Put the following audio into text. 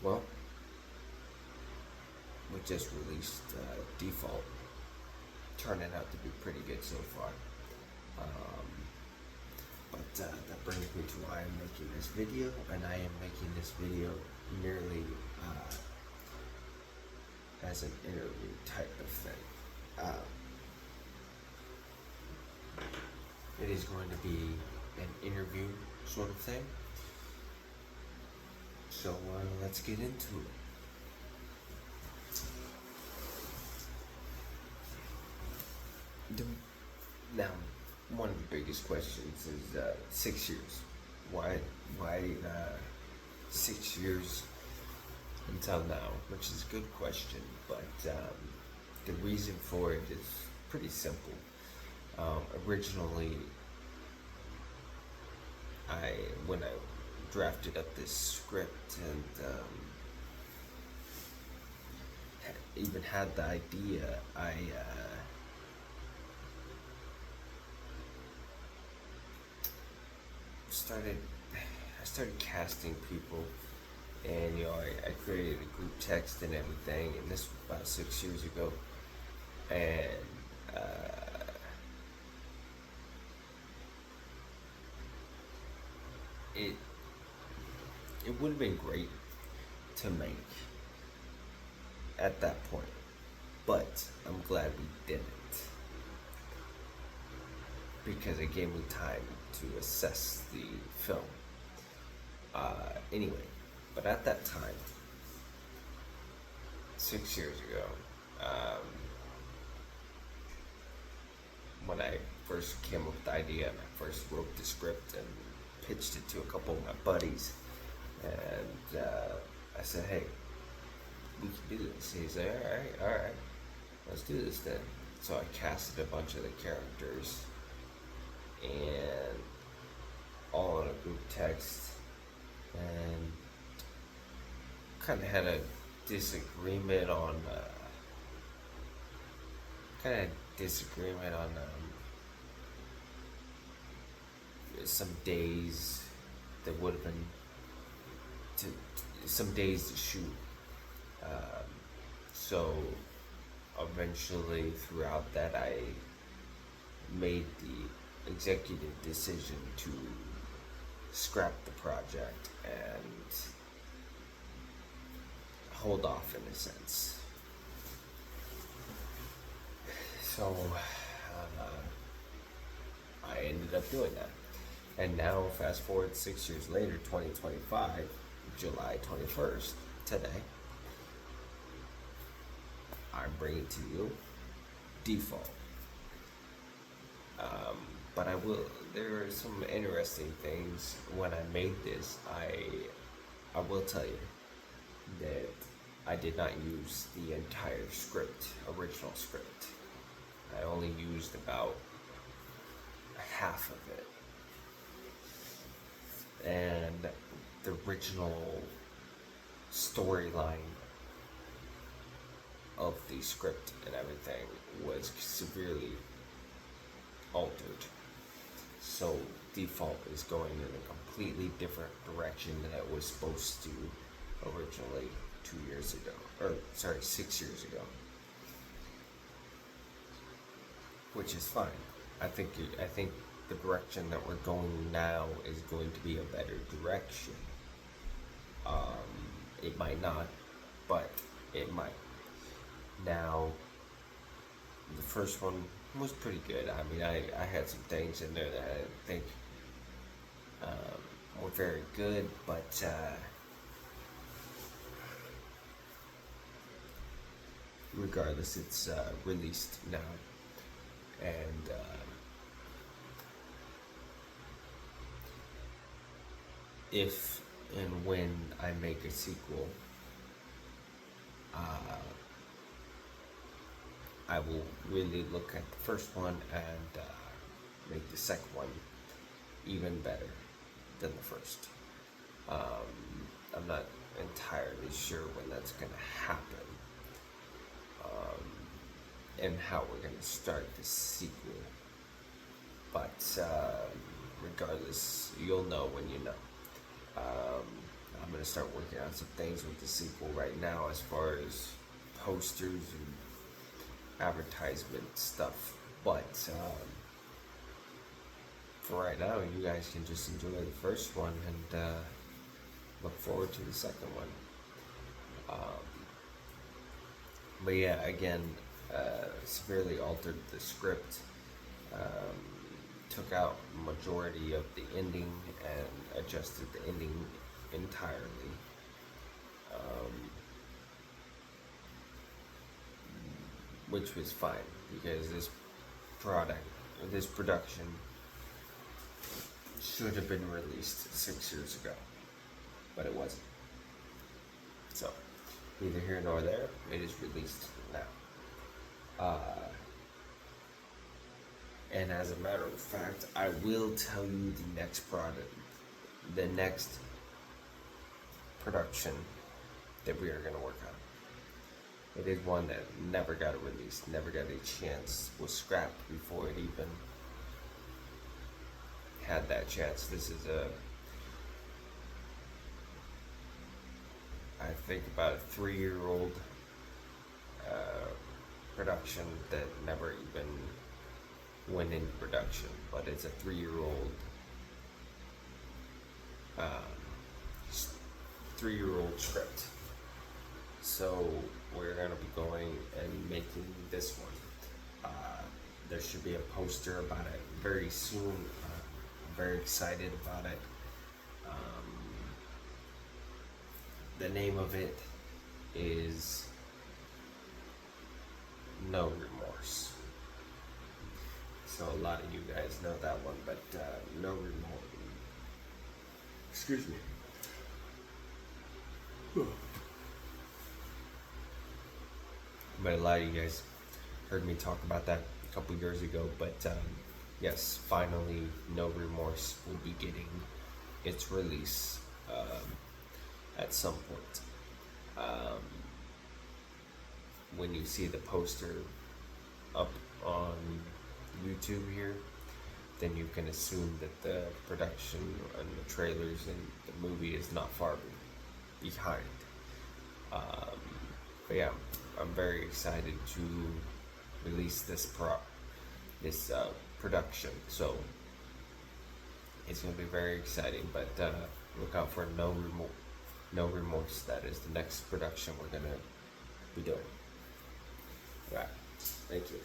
Well, we just released Default, turning out to be pretty good so far. Um, but that brings me to why I'm making this video, and I am making this video merely as an interview type of thing. Um, it is going to be an interview sort of thing. So let's get into it. Now, one of the biggest questions is 6 years. Why 6 years until now? Which is a good question, but the reason for it is pretty simple. Originally, when I drafted up this script and even had the idea, I started casting people, and I created a group text and everything, and this was about 6 years ago, and it would have been great to make at that point, but I'm glad we didn't, because it gave me time to assess the film. Anyway, but at that time, 6 years ago, when I first came up with the idea and I first wrote the script and pitched it to a couple of my buddies, and I said, "Hey, we can do this." He said, all right, let's do this then. So I casted a bunch of the characters, and all in a group text, and kind of had a disagreement on some days that would have been some days to shoot. So eventually, throughout that, I made the executive decision to scrap the project and hold off in a sense. So I ended up doing that. And now, fast forward 6 years later, 2025, July 21st, today, I'm bringing to you Default. But there are some interesting things when I made this. I will tell you that I did not use the entire original script. I only used about half of it. And the original storyline of the script and everything was severely altered. So Default is going in a completely different direction than it was supposed to originally 6 years ago. Which is fine. I think the direction that we're going now is going to be a better direction. It might not, but it might. Now, the first one was pretty good. I mean, I had some things in there that I didn't think were very good, but regardless, it's released now, and if and when I make a sequel, I will really look at the first one and make the second one even better than the first. I'm not entirely sure when that's going to happen, and how we're going to start the sequel. But regardless, you'll know when you know. I'm gonna start working on some things with the sequel right now, as far as posters and advertisement stuff. But for right now, you guys can just enjoy the first one and look forward to the second one. But yeah, again, severely altered the script, took out majority of the ending and adjusted the ending entirely. Which was fine, because this production should have been released 6 years ago, but it wasn't. So, neither here nor there, it is released now. And as a matter of fact, I will tell you the next production that we are going to work on. It is one that never got released, never got a chance, was scrapped before it even had that chance. This is I think about a 3-year-old production that never even went into production, but it's a 3-year-old script. So we're gonna be going and making this one. There should be a poster about it very soon. I'm very excited about it. The name of it is No Remorse. So a lot of you guys know that one, but No Remorse. Excuse me. But a lot of you guys heard me talk about that a couple years ago. But yes, finally, No Remorse will be getting its release at some point. When you see the poster up on YouTube here, then you can assume that the production and the trailers and the movie is not far behind. But yeah, I'm very excited to release this production. So it's going to be very exciting. But look out for No Remorse. That is the next production we're going to be doing. All right. Thank you.